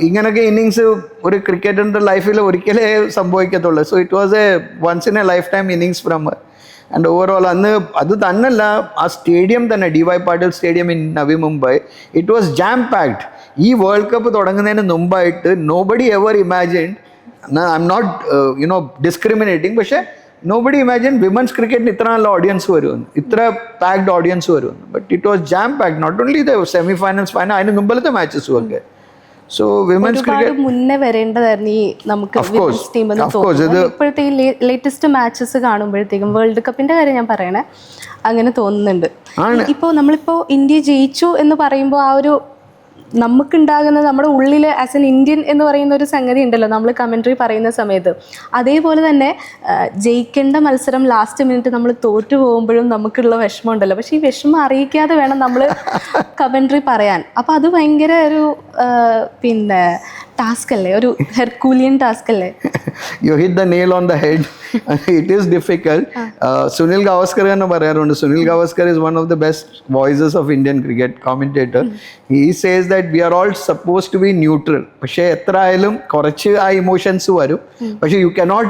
ഇങ്ങനൊക്കെ ഇന്നിങ്സ് ഒരു ക്രിക്കറ്ററിന്റെ ലൈഫിൽ ഒരിക്കലേ സംഭവിക്കത്തുള്ളൂ. So it was a once in a lifetime innings from and overall. അന്ന് അത് തന്നല്ല, ആ സ്റ്റേഡിയം തന്നെ DY Patil stadium in Navi Mumbai, it was jam packed. ഈ വേൾഡ് കപ്പ് തുടങ്ങുന്നതിന് മുമ്പായിട്ട് nobody ever imagined, I M not discriminating, പക്ഷേ nobody imagined വിമൻസ് ക്രിക്കറ്റിന് ഇത്ര നല്ല ഓഡിയൻസ് വരുമെന്ന്, ഇത്ര പാക്ഡ് ഓഡിയൻസ് വരുമെന്ന്. But it was jam packed. Not only the semi finals, അതിന് മുമ്പിലത്തെ മാച്ചസും ഒക്കെ. സോ വിമൻസ് ക്രിക്കറ്റ് മുന്നേ വരേണ്ടതായിരുന്നു ഈ നമുക്ക് ഇപ്പോഴത്തെ ഈ ലേറ്റസ്റ്റ് മാച്ചസ് കാണുമ്പോഴത്തേക്കും വേൾഡ് കപ്പിന്റെ കാര്യം ഞാൻ പറയണേ, അങ്ങനെ തോന്നുന്നുണ്ട്. നമ്മളിപ്പോ ഇന്ത്യ ജയിച്ചു എന്ന് പറയുമ്പോൾ ആ ഒരു നമുക്കുണ്ടാകുന്ന നമ്മുടെ ഉള്ളിൽ ആസ് എൻ ഇന്ത്യൻ എന്ന് പറയുന്ന ഒരു സംഗതി ഉണ്ടല്ലോ നമ്മൾ കമൻട്രി പറയുന്ന സമയത്ത്. അതേപോലെ തന്നെ ജയിക്കേണ്ട മത്സരം ലാസ്റ്റ് മിനിറ്റ് നമ്മൾ തോറ്റു പോകുമ്പോഴും നമുക്കുള്ള വിഷമം ഉണ്ടല്ലോ. പക്ഷേ ഈ വിഷമം അറിയിക്കാതെ വേണം നമ്മൾ കമൻട്രി പറയാൻ. അപ്പോൾ അത് ഭയങ്കര ഒരു പിന്നെ ടാസ്ക് അല്ലേ, ഒരു ഹെർക്കൂലിയൻ ടാസ്ക് അല്ലേ? You hit the nail on the head. It is difficult. Sunil Gavaskar എന്ന് പറയാറുണ്ട്. Sunil Gavaskar is one of the best voices of Indian cricket commentator. He says that we are all supposed to be neutral. പക്ഷേ എത്ര ആയാലും കുറച്ച് ആ emotions വരും. പക്ഷേ you cannot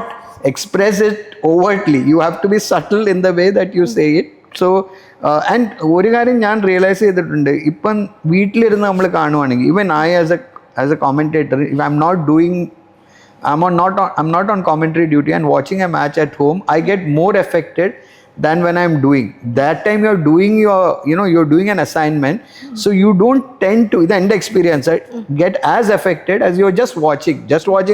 express it overtly. You have to be subtle in the way that you say it. So and ഒരു കാര്യം ഞാൻ റിയലൈസ് ചെയ്തിട്ടുണ്ട്, ഇപ്പം വീട്ടിലിരുന്ന് നമ്മൾ കാണുവാണെങ്കിൽ, even as a commentator, if I'm not on commentary duty and watching a match at home, I get more affected than when I'm doing. That time you're doing you're doing an assignment, so you don't tend to, the end experience, get as affected as you're just watching.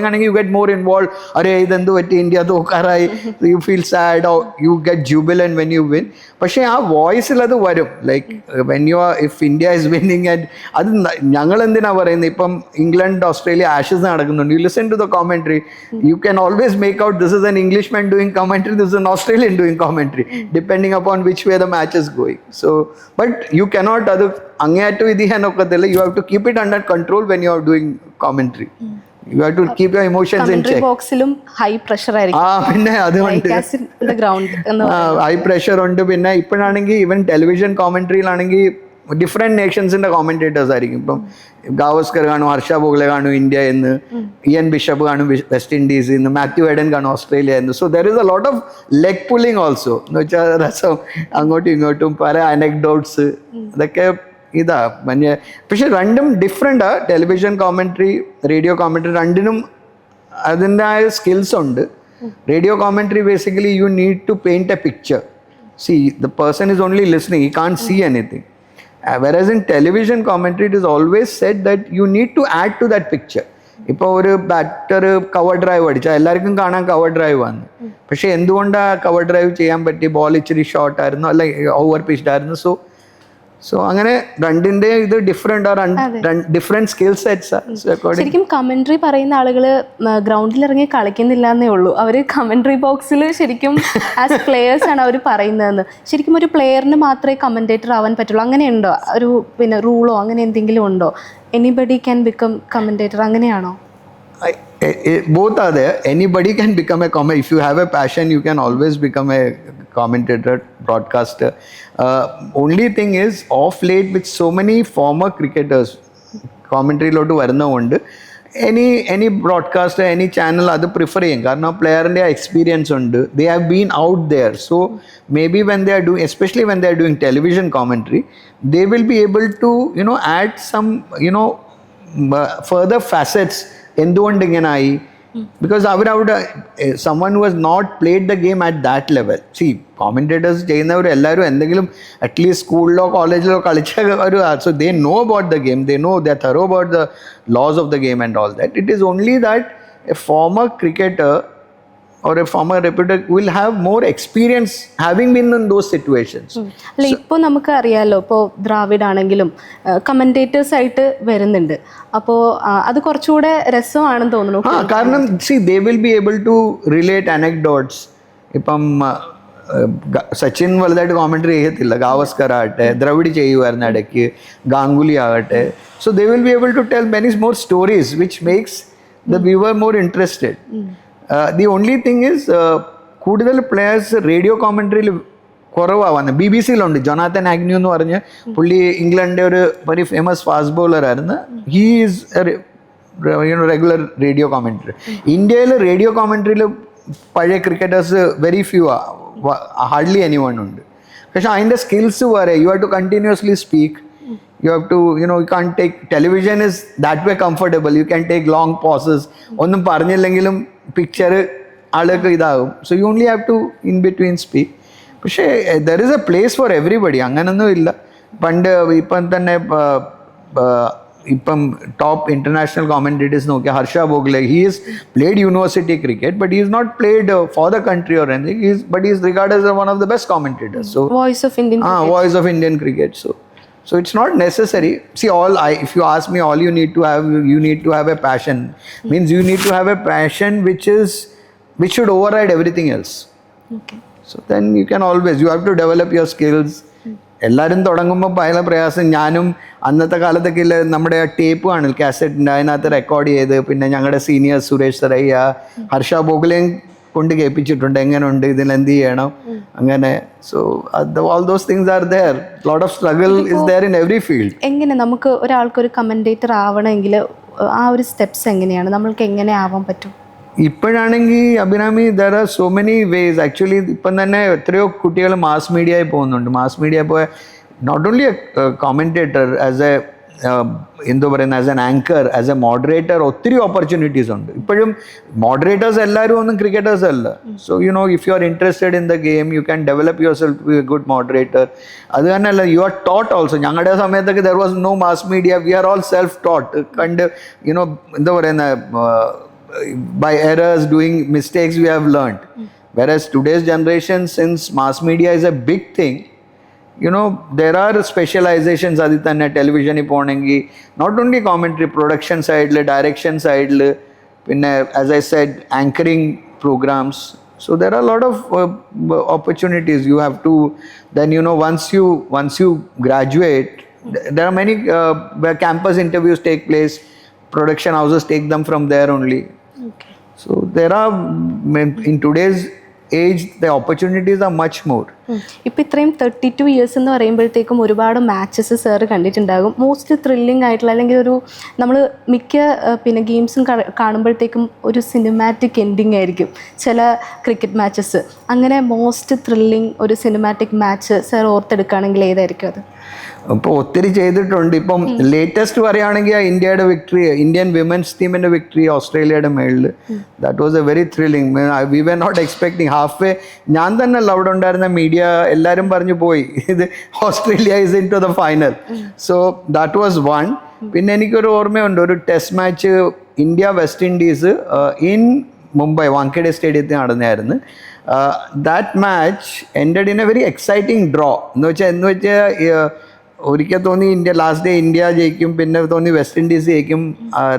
And you get more involved. Are idandu vetti India thokarai, so you feel sad or you get jubilant when you win. പക്ഷേ ആ വോയിസിൽ അത് വരും. Like when you are, if India is winning and അത് ഞങ്ങൾ എന്തിനാ പറയുന്നത്, ഇപ്പം ഇംഗ്ലണ്ട് ഓസ്ട്രേലിയ ആഷസ് നടക്കുന്നുണ്ട്, you listen to the commentary, you can always make out this is an English man doing commentary, this is an Australian doing commentary, depending upon which way the match is going. So but you cannot അത് അങ്ങേയറ്റം ഇത് ചെയ്യാൻ ഒക്കത്തില്ല. You have to keep it under control when you are doing commentary. You have to keep your emotions in check. ബോക്സിലും high pressure ആയിരിക്കും. പിന്നെ അതുകൊണ്ട് high pressure ഉണ്ട്. പിന്നെ ഇപ്പോഴാണെങ്കിൽ ഈവൻ ടെലിവിഷൻ കോമെൻട്രിയിലാണെങ്കിൽ ഡിഫറെൻറ്റ് നേഷൻസിൻ്റെ കോമെൻറ്റേറ്റേഴ്സ് ആയിരിക്കും. ഇപ്പം ഗാവസ്കർ കാണും, ഹർഷ ബോഗ്ലെ കാണും ഇന്ത്യ എന്ന്, ഇയൻ ബിഷപ്പ് കാണും വെസ്റ്റ് ഇൻഡീസിൽ നിന്ന്, മാത്യു എഡൻ കാണും ഓസ്ട്രേലിയ എന്ന്. So there is a lot of leg pulling also, എന്ന് വെച്ചാൽ രസം അങ്ങോട്ടും ഇങ്ങോട്ടും പല അനക്ഡോട്ട്സ് അതൊക്കെ ഇതാ. പക്ഷെ രണ്ടും ഡിഫറെൻ്റാ. ടെലിവിഷൻ കോമെൻട്രി, റേഡിയോ കോമെൻട്രി രണ്ടിനും അതിൻ്റെതായ സ്കിൽസ് ഉണ്ട്. Radio commentary basically you need to paint a picture. See the person is only listening, he can't see anything. Whereas in television commentary it is always said that you need to add to that picture. ഇപ്പോൾ ഒരു batter cover drive അടിച്ചാൽ എല്ലാവർക്കും കാണാൻ cover drive വന്നു. പക്ഷെ എന്തുകൊണ്ടാണ് cover drive ചെയ്യാൻ പറ്റി? ബോൾ ഇച്ചിരി ഷോർട്ട് ആയിരുന്നു, അല്ല ഓവർ പിച്ച്ഡ് ആയിരുന്നു. സോ അങ്ങനെ രണ്ടിന്റെ ഇത് ഡിഫറെന്റ് സ്കിൽ സെറ്റ്സ്. ശരിക്കും കമന്ററി പറയുന്ന ആളുകൾ ഗ്രൗണ്ടിൽ ഇറങ്ങി കളിക്കുന്നില്ല എന്നേ ഉള്ളൂ. അവർ കമന്ററി ബോക്സിൽ ശരിക്കും ആസ് പ്ലെയേഴ്സ് ആണ് അവർ പറയുന്നതെന്ന്. ശരിക്കും ഒരു പ്ലെയറിന് മാത്രമേ കമന്റേറ്റർ ആവാൻ പറ്റുള്ളൂ, അങ്ങനെയുണ്ടോ? ഒരു പിന്നെ റൂളോ അങ്ങനെ എന്തെങ്കിലും ഉണ്ടോ? എനിബഡി ക്യാൻ ബിക്കം കമന്റേറ്റർ, അങ്ങനെയാണോ? Both are there. Anybody can become a commentator. If you have a passion, you can always become a commentator, broadcaster. Only thing is, off late with so many former cricketers commentary ലോട്ട് വരുന്നതുകൊണ്ട് any broadcaster, any channel അത് prefer ചെയ്യും. കാരണം പ്ലെയറിൻ്റെ experience ഉണ്ട്, they have been out there. So maybe when they are doing, especially when they are doing television commentary, they will be able to add some further facets. എന്തുകൊണ്ട് ഇങ്ങനെ ആയി? Because അവരവിടെ someone who has not played the game at that level. See, commentators ചെയ്യുന്നവർ എല്ലാവരും എന്തെങ്കിലും at least സ്കൂളിലോ കോളേജിലോ കളിച്ച ഒരു, so they know about the game, they know, they are thorough about the laws of the game and all that. It is only that a former cricketer or a former reporter will have more experience having been in those situations. അല്ല, ഇപ്പോൾ നമുക്ക് അറിയാമല്ലോ, ഇപ്പോൾ ദ്രാവിഡ് ആണെങ്കിലും commentators ആയിട്ട് വരുന്നുണ്ട്. അപ്പോൾ അത് കുറച്ചുകൂടെ രസമാണെന്ന് തോന്നുന്നു. കാരണം they will be able to relate anecdotes. ഇപ്പം സച്ചിൻ വലുതായിട്ട് കോമെൻട്രി ചെയ്യത്തില്ല, ഗാവസ്കർ ആകട്ടെ, ദ്രവിഡ് ചെയ്യുമായിരുന്നു ഇടയ്ക്ക്, ഗാംഗുലി ആകട്ടെ. So they will be able to tell many more stories which makes the viewer more interested. The only thing is കൂടുതൽ പ്ലെയേഴ്സ് റേഡിയോ കോമെൻട്രിയിൽ കുറവാണ്. BBC യിലുണ്ട് ജൊനാത്തൻ ആഗ്ന്യൂ എന്ന് പറഞ്ഞ്, പുള്ളി ഇംഗ്ലണ്ടിൻ്റെ ഒരു വെരി ഫേമസ് ഫാസ്റ്റ് ബോളറായിരുന്നു. He is regular radio commentary. ഇന്ത്യയിൽ radio കോമെൻട്രിയിൽ പഴയ cricketers very few, hardly any one ഉണ്ട്. പക്ഷെ അതിൻ്റെ സ്കിൽസ് വേറെ. You have to continuously speak. You have to, you can't take, television is that way comfortable. You can take long pauses. ഒന്നും പറഞ്ഞില്ലെങ്കിലും picture ആൾക്ക് ഇതാകും. So you only have to in between speak. പക്ഷേ there is a place for everybody. അങ്ങനൊന്നും ഇല്ല. പണ്ട് ഇപ്പം തന്നെ ഇപ്പം ടോപ്പ് ഇന്റർനാഷണൽ കോമന്റേറ്റേഴ്സ് നോക്കിയാൽ Harsh Bhogle, he has played university cricket but he has not played for the country or anything. But he is regarded as one of the best commentators. So voice of Indian cricket. Voice of Indian cricket. So it's not necessary. See, if you ask me, all you need to have a passion. Means you need to have a passion which should override everything else. Okay. So then you can always, you have to develop your skills. എല്ലാവരും തുടങ്ങുമ്പോൾ ഭയങ്കര പ്രയാസം. ഞാനും അന്നത്തെ കാലത്തൊക്കെ ഇല്ല, നമ്മുടെ tape ആണ് കാസറ്റിൻ്റെ, അതിനകത്ത് റെക്കോർഡ് ചെയ്ത് പിന്നെ ഞങ്ങളുടെ സീനിയർ സുരേഷ് സറയ്യ, ഹർഷ ബോഗ്ലെയും കൊണ്ട് കേൾപ്പിച്ചിട്ടുണ്ട്, എങ്ങനെയുണ്ട്, ഇതിൽ എന്ത് ചെയ്യണം, അങ്ങനെ. So all those things are there. Lot of struggle is there in every field. എങ്ങനെ നമുക്ക് ഒരാൾക്കൊരു കമന്റേറ്റർ ആവണമെങ്കിൽ ആ ഒരു സ്റ്റെപ്സ് എങ്ങനെയാണ്, നമ്മൾക്ക് എങ്ങനെ ആവാൻ പറ്റും? ഇപ്പോഴാണെങ്കിൽ Abhirami, there are so many ways. Actually ഇപ്പം തന്നെ എത്രയോ കുട്ടികൾ മാസ് മീഡിയയിൽ പോകുന്നുണ്ട്. മാസ് മീഡിയ പോയ not only a commentator, as a എന്താ പറയുന്നത്, as an anchor, as a moderator ഒത്തിരി ഓപ്പർച്യൂണിറ്റീസ് ഉണ്ട്. ഇപ്പോഴും മോഡറേറ്റേഴ്സ് എല്ലാവരും ഒന്നും ക്രിക്കറ്റേഴ്സ് അല്ല. So you know, if you are interested in the game, you can develop yourself to a good moderator. അത് തന്നെയല്ല, യു ആർ ടോട്ട് ഓൾസോ. ഞങ്ങളുടെ സമയത്തൊക്കെ there was no mass media, we are all self taught. കണ്ട് you know എന്താ പറയുന്ന, by errors, doing mistakes, we have learned. Whereas today's generation, since mass media is a big thing, you know, there are specializations adithanne television iponengi, not only commentary, production side le, direction side le, pinne as I said, anchoring programs. So there are a lot of opportunities. You have to then, you know, once you graduate, there are many where campus interviews take place, production houses take them from there only. Okay. So there are, in today's age, the opportunities are much more. ഇപ്പോൾ ഇത്രയും 32 years എന്ന് പറയുമ്പോഴത്തേക്കും ഒരുപാട് matches sir കണ്ടിട്ടുണ്ടാകും. Most thrilling ആയിട്ടുള്ള, അല്ലെങ്കിൽ ഒരു നമ്മൾ മിക്ക പിന്നെ ഗെയിംസും കാണുമ്പോഴത്തേക്കും ഒരു സിനിമാറ്റിക് എൻഡിങ് ആയിരിക്കും ചില ക്രിക്കറ്റ് മാച്ചസ്. അങ്ങനെ മോസ്റ്റ് ത്രില്ലിംഗ് ഒരു സിനിമാറ്റിക് മാച്ച് സാർ ഓർത്തെടുക്കുകയാണെങ്കിൽ ഏതായിരിക്കും അത്? ഇപ്പോൾ ഒത്തിരി ചെയ്തിട്ടുണ്ട്. ഇപ്പം ലേറ്റസ്റ്റ് പറയുകയാണെങ്കിൽ ഇന്ത്യയുടെ വിക്ടറി, ഇന്ത്യൻ വിമൻസ് ടീമിൻ്റെ വിക്ടറി ഓസ്ട്രേലിയയുടെ മേളിൽ, that was a very thrilling. We were not expecting. Half way ഞാൻ തന്നെ അല്ല അവിടെ ഉണ്ടായിരുന്ന മീഡിയ എല്ലാവരും പറഞ്ഞു പോയി, ഇത് Australia is in to the final. So that was one. പിന്നെ എനിക്കൊരു ഓർമ്മയുണ്ട്, ഒരു test match India West Indies in Mumbai Wankhede സ്റ്റേഡിയത്തിൽ നടന്നായിരുന്നു. That match ended in a very exciting draw. എന്ന് വെച്ചാൽ ഒരിക്കൽ തോന്നി ഇന്ത്യ ലാസ്റ്റ് ഡേ ഇന്ത്യ ജയിക്കും, പിന്നെ തോന്നി വെസ്റ്റ് ഇൻഡീസ് ജയിക്കും.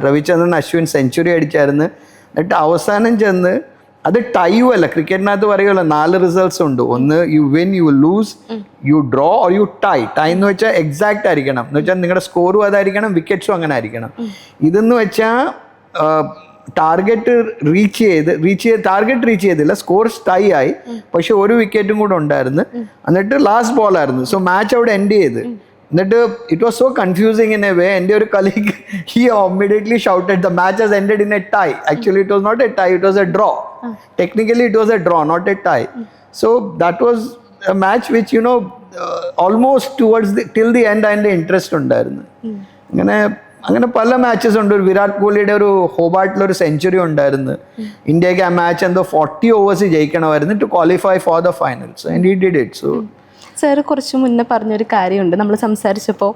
രവിചന്ദ്രൻ അശ്വിൻ സെഞ്ചുറി അടിച്ചായിരുന്നു. എന്നിട്ട് അവസാനം ചെന്ന് അത് ടൈയും അല്ല, ക്രിക്കറ്റിനകത്ത് പറയുമല്ലോ 4 റിസൾട്ട്സ് ഉണ്ട്. ഒന്ന് you win, you lose, you draw or you tie. Tie എന്ന് വെച്ചാൽ എക്സാക്റ്റ് ആയിരിക്കണം, എന്ന് വെച്ചാൽ നിങ്ങളുടെ സ്കോറും അതായിരിക്കണം, വിക്കറ്റ്സും അങ്ങനെ ആയിരിക്കണം. ഇതെന്ന് വെച്ചാൽ ടാർഗറ്റ് റീച്ച് ചെയ്തില്ല, സ്കോർ ടൈ ആയി, പക്ഷെ ഒരു വിക്കറ്റും കൂടെ ഉണ്ടായിരുന്നു. എന്നിട്ട് ലാസ്റ്റ് ബോൾ ആയിരുന്നു. സോ മാച്ച് അവിടെ എൻഡ് ചെയ്ത്. എന്നിട്ട് it was so confusing in a വേ. എൻ്റെ ഒരു colleague, he immediately shouted the match has ended in a tie. Actually it was not a tie, it was a draw. Technically it was a draw, not a tie. So that was a match which, you know, almost towards till the end അതിൻ്റെ interest ഉണ്ടായിരുന്നു. അങ്ങനെ പല matches ഉണ്ട്. ഒരു വിരാട് കോഹ്ലിയുടെ ഒരു ഹോബാർട്ടിലൊരു century ഉണ്ടായിരുന്നു. ഇന്ത്യക്ക് ആ മാച്ച് എന്തോ 40 ഓവേഴ്സ് ജയിക്കണമായിരുന്നു to qualify for the finals, and he did it. So sir കുറച്ച് മുന്നേ പറഞ്ഞൊരു കാര്യമുണ്ട്, നമ്മൾ സംസാരിച്ചപ്പോൾ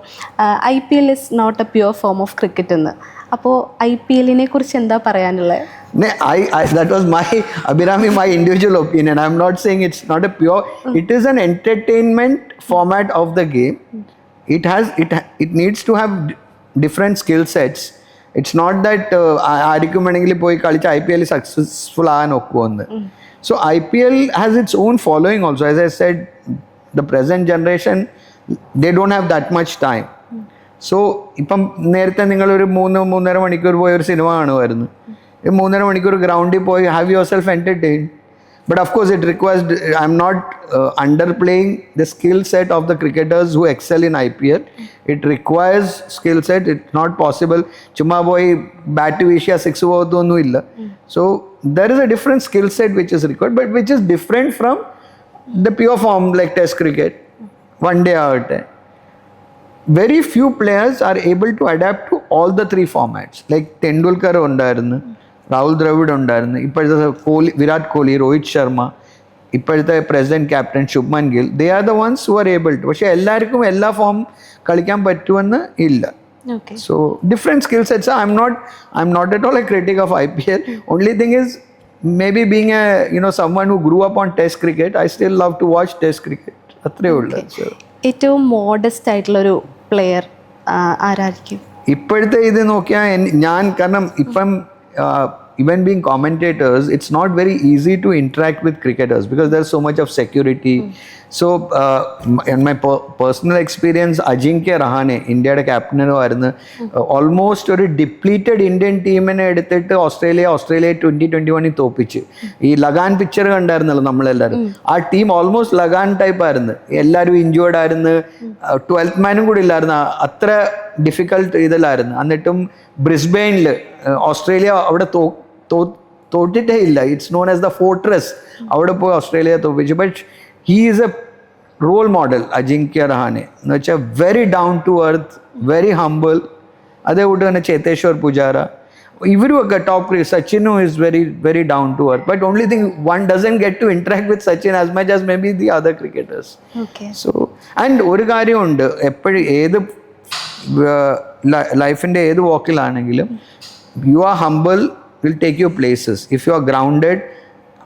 IPL is not a pure form of cricket എന്ന്. അപ്പോൾ IPL കുറിച്ച് എന്താ പറയാനുള്ളത്? That was my individual opinion. I'm not saying it's not a pure. It is an entertainment format of the game. It needs to have different skill sets. It's not that ആർക്കും വേണമെങ്കിൽ പോയി കളിച്ച് IPL successful ആകാൻ ഒക്കുമെന്ന്. So IPL has its own following also. As I said, the present generation, they don't have that much time. So ഇപ്പം നേരത്തെ നിങ്ങളൊരു 3.5 മണിക്കൂർ പോയി ഒരു സിനിമ കാണുമായിരുന്നു. 3.5 മണിക്കൂർ ഗ്രൗണ്ടിൽ പോയി have yourself entertained. But of course it requires, I'm not underplaying the skill set of the cricketers who excel in IPL. It requires skill set. It's not possible chumma boy bat visha 6 overdonu illa. So there is a different skill set which is required, but which is different from the pure form like test cricket, one day out. Very few players are able to adapt to all the 3 formats. Like Tendulkar ഉണ്ടായിരുന്നു, രാഹുൽ ദ്രവിഡ് ഉണ്ടായിരുന്നു, ഇപ്പോഴത്തെ വിരാട് കോഹ്ലി, രോഹിത് ശർമ്മ, ഇപ്പോഴത്തെ president captain Shubman Gill, they are the ones who are able to. പക്ഷെ എല്ലാവർക്കും എല്ലാ form കളിക്കാൻ പറ്റുമെന്ന് ഇല്ല. So different skill sets. I M not at all a critic of IPL. Only thing is maybe being someone who grew up on test cricket, I still love to watch test cricket. അത്രേ ഉള്ളൂ. ഏറ്റവും modest ആയിട്ടുള്ളൊരു player ആരായിരിക്കും ഇപ്പോഴത്തെ ഇത് നോക്കിയാൽ? കാരണം ഇപ്പം even being commentators, it's not very easy to interact with cricketers because there's so much of security. So in my personal experience, Ajinkya Rahane, India's captain, almost a depleted Indian team in Australia 2021 തോപ്പിച്ച്. ഈ Lagaan picture കണ്ടായിരുന്നല്ലോ നമ്മളെല്ലാവരും. ആ team almost Lagaan type ആയിരുന്നു. എല്ലാവരും injured ആയിരുന്നു, 12th മാനും കൂടി ഇല്ലായിരുന്നു. അത്ര difficult ഇതിലായിരുന്നു. എന്നിട്ടും ബ്രിസ്ബെയിനിൽ ഓസ്ട്രേലിയ അവിടെ തോറ്റിട്ടേ ഇല്ല. It's known as the fortress. അവിടെ പോയി ഓസ്ട്രേലിയ തോപ്പിച്ചു. But he is a role model Ajinkya Rahane എന്ന് വെച്ചാൽ very down to earth, very humble. അതേകൂട്ട് തന്നെ ചേതേശ്വർ പൂജാര, ഇവരുമൊക്കെ ടോപ്പ്. സച്ചിനും is very down to earth. But only thing one doesn't get to interact with Sachin as much as maybe the other cricketers. So and ഒരു കാര്യമുണ്ട്, എപ്പോഴും ഏത് ലൈഫിൻ്റെ ഏത് വാക്കിലാണെങ്കിലും you R humble will take you places if you are grounded.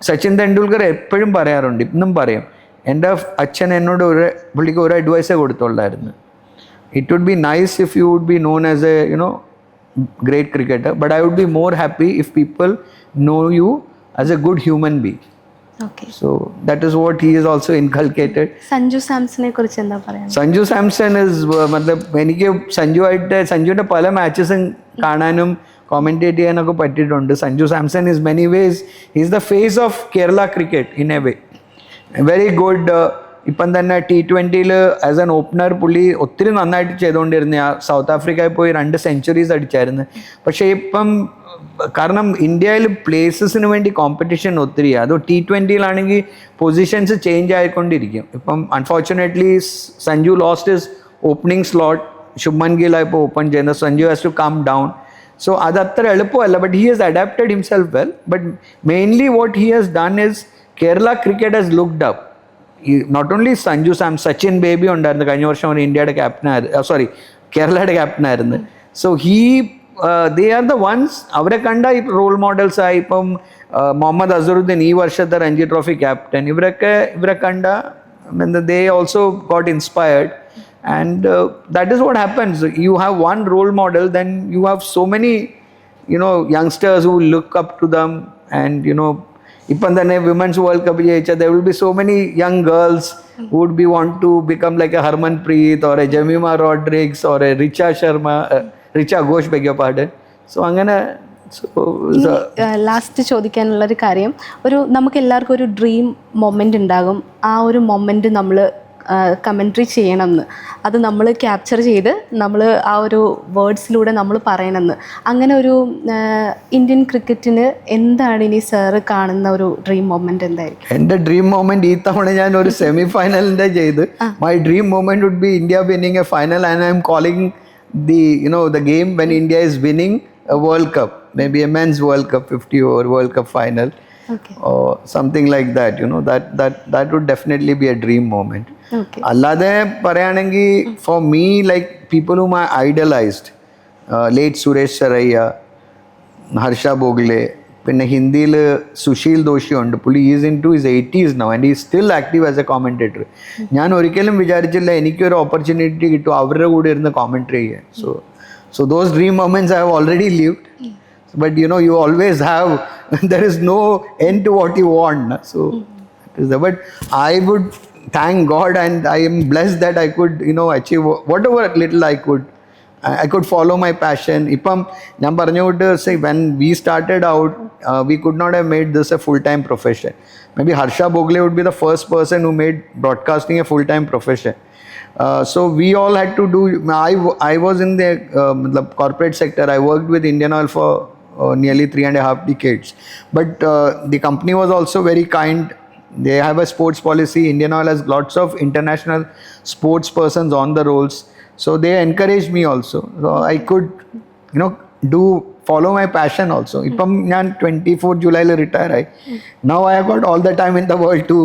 Sachin Tendulkar എപ്പോഴും പറയാറുണ്ട്, ഇന്നും പറയും, എൻ്റെ അച്ഛൻ എന്നോട് പുള്ളിക്ക് ഒരു അഡ്വൈസേ കൊടുത്തുള്ളായിരുന്നു. It would be nice if you would be known as a great cricketer, but I would be more happy if people know you as a good human being. Okay. So that is what he is also inculcated. Sanju സാംസനെ കുറിച്ച് എന്താ പറയാ? സഞ്ജു സാംസൺ എനിക്ക് സഞ്ജുവിൻ്റെ പല മാച്ചസും കാണാനും commentate ചെയ്യാനൊക്കെ പറ്റിയിട്ടുണ്ട്. Sanju Samson is many ways is the face of Kerala cricket in a way. Very good. ഇപ്പം തന്നെ T20 ആസ് ആൻ ഓപ്പണർ പുള്ളി ഒത്തിരി നന്നായിട്ട് ചെയ്തുകൊണ്ടിരുന്ന. സൗത്ത് ആഫ്രിക്കയിൽ പോയി 2 സെഞ്ചുറീസ് അടിച്ചായിരുന്നു. പക്ഷേ ഇപ്പം കാരണം ഇന്ത്യയിൽ പ്ലേസസിന് വേണ്ടി കോമ്പറ്റീഷൻ ഒത്തിരി. അത് T20 പൊസിഷൻസ് ചേഞ്ച് ആയിക്കൊണ്ടിരിക്കും. ഇപ്പം unfortunately Sanju lost his opening slot. Shubman Gill ഇപ്പോൾ ഓപ്പൺ ചെയ്യുന്നത്. Sanju has to come down. So അത് അത്ര എളുപ്പമല്ല. But he has adapted himself well. But mainly what he has done is Kerala cricket has looked up. Not only Sanju Sachin Baby ഉണ്ടായിരുന്നു കഴിഞ്ഞ വർഷം. അവർ ഇന്ത്യയുടെ ക്യാപ്റ്റനായിരുന്നു, കേരളയുടെ ക്യാപ്റ്റനായിരുന്നു. So they are the ones. അവരെ കണ്ട റോൾ മോഡൽസ് ആയി. ഇപ്പം മുഹമ്മദ് അസറുദ്ദീൻ ഈ വർഷത്തെ രഞ്ജി ട്രോഫി ക്യാപ്റ്റൻ. ഇവരെ കണ്ട they also got inspired. And that is what happens. You have one role model, then you have so many youngsters who look up to them. And ഇപ്പം തന്നെ വിമൻസ് വേൾഡ് കപ്പ് ജയിച്ചാൽ there will be so many young girls who would want to become like a Harmanpreet or a Jemima Rodriguez or a Richa Ghosh, beg your pardon. So അങ്ങനെ last ചോദിക്കാനുള്ളൊരു കാര്യം, നമുക്ക് എല്ലാവർക്കും ഒരു dream moment ഉണ്ടാകും. ആ ഒരു moment നമ്മൾ commentary ചെയ്യണമെന്ന്, അത് നമ്മൾ ക്യാപ്ചർ ചെയ്ത് നമ്മൾ ആ ഒരു വേർഡ്സിലൂടെ നമ്മൾ പറയണമെന്ന്. അങ്ങനെ ഒരു ഇന്ത്യൻ ക്രിക്കറ്റിന് എന്താണ് ഇനി സാറ് കാണുന്ന ഒരു ഡ്രീം മൊമെൻ്റ് എന്തായിരിക്കും? എൻ്റെ ഡ്രീം മൊമെൻ്റ് ഈ തവണ ഞാൻ ഒരു സെമി ഫൈനലിൻ്റെ ചെയ്ത്. My dream moment would be India winning a final and I'm calling the game when India is winning a World Cup, maybe a men's World Cup 50 over World Cup final. Okay. Or something like that, that would definitely be a dream moment. Okay. Allade parayanengi for me, like people whom I idolized, late Suresh Saraiya, Harsha Bogle, പിന്നെ ഹിന്ദിയിൽ സുശീൽ ദോഷി ഉണ്ട്. പുള്ളി is in to his 80s now and he is still active as a commentator. ഞാൻ ഒരിക്കലും വിചാരിച്ചില്ല എനിക്കൊരു opportunity കിട്ടും അവരുടെ കൂടെ ഇരുന്ന് കോമൻട്രി ചെയ്യാൻ. So those dream moments I have already lived. But you always have, there is no end to what you want. So but I would thank God and I am blessed that I could achieve whatever little I could follow my passion. Ippam ഞാൻ പറഞ്ഞുകൊണ്ട് say when we started out, we could not have made this a full-time profession. Maybe Harsha Bogle would be the first person who made broadcasting a full-time profession. So we all had to do. I was in the corporate sector. I worked with Indian Oil for nearly 3.5 decades. But the company was also very kind. They have a sports policy. Indian Oil has lots of international sports persons on the rolls. So they encouraged me also. So I could, follow my passion also. Ippam ഞാൻ 24 July retire. Now I have got all the time in the world to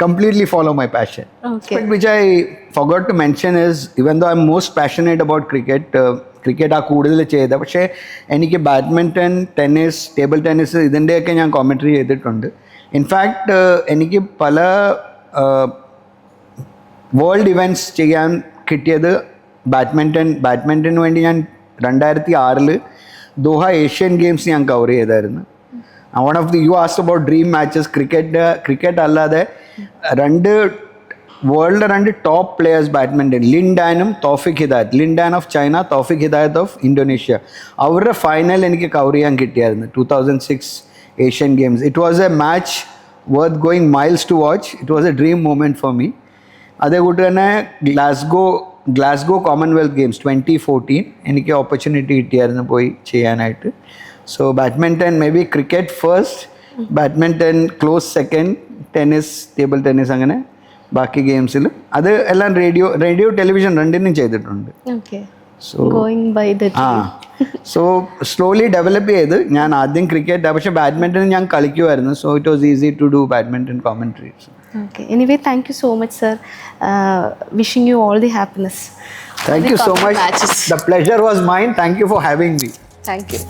completely follow my passion. Okay. But which I forgot to mention is, even though I'm most passionate about cricket ആ കൂടുതൽ ചെയ്തത്. പക്ഷേ എനിക്ക് badminton, tennis, table tennis ഇതിൻ്റെയൊക്കെ ഞാൻ കോമൻട്രി ചെയ്തിട്ടുണ്ട്. In fact എനിക്ക് പല വേൾഡ് ഇവൻറ്റ്സ് ചെയ്യാൻ കിട്ടിയത് ബാഡ്മിൻ്റന് വേണ്ടി ഞാൻ 2006 ദോഹ ഏഷ്യൻ ഗെയിംസ് ഞാൻ കവർ ചെയ്തായിരുന്നു. One of the you asked about dream matches. Cricket അല്ലാതെ വേൾഡിലെ 2 ടോപ്പ് പ്ലെയേഴ്സ് ബാഡ്മിൻ്റൺ, ലിൻ ഡാനും Taufik Hidayat. Lin Dan of China, Taufik Hidayat of Indonesia. അവരുടെ ഫൈനൽ എനിക്ക് കവർ ചെയ്യാൻ കിട്ടിയായിരുന്നു 2006 Asian Games. It was a match worth going miles to watch. It was a dream moment for me. അതേകൂട്ട് തന്നെ Glasgow Commonwealth games 2014 എനിക്ക് opportunity കിട്ടിയായിരുന്നു പോയി ചെയ്യാനായിട്ട്. So badminton, maybe cricket first, badminton close second, tennis, table tennis അങ്ങനെ. ബാക്കി ഗെയിംസിൽ അത് എല്ലാം റേഡിയോ ടെലിവിഷൻ രണ്ടിനും ചെയ്തിട്ടുണ്ട്. Okay, going by the so slowly develop ചെയ്ത് ഞാൻ ആദ്യം ക്രിക്കറ്റ്, പക്ഷെ ബാഡ്മിൻ്റൺ ഞാൻ കളിക്കുമായിരുന്നു. So it was easy to do badminton commentaries. Okay. Anyway, thank you so much, sir. Wishing you all the happiness. Thank you so much. The pleasure was mine. Thank you for having me. Thank you.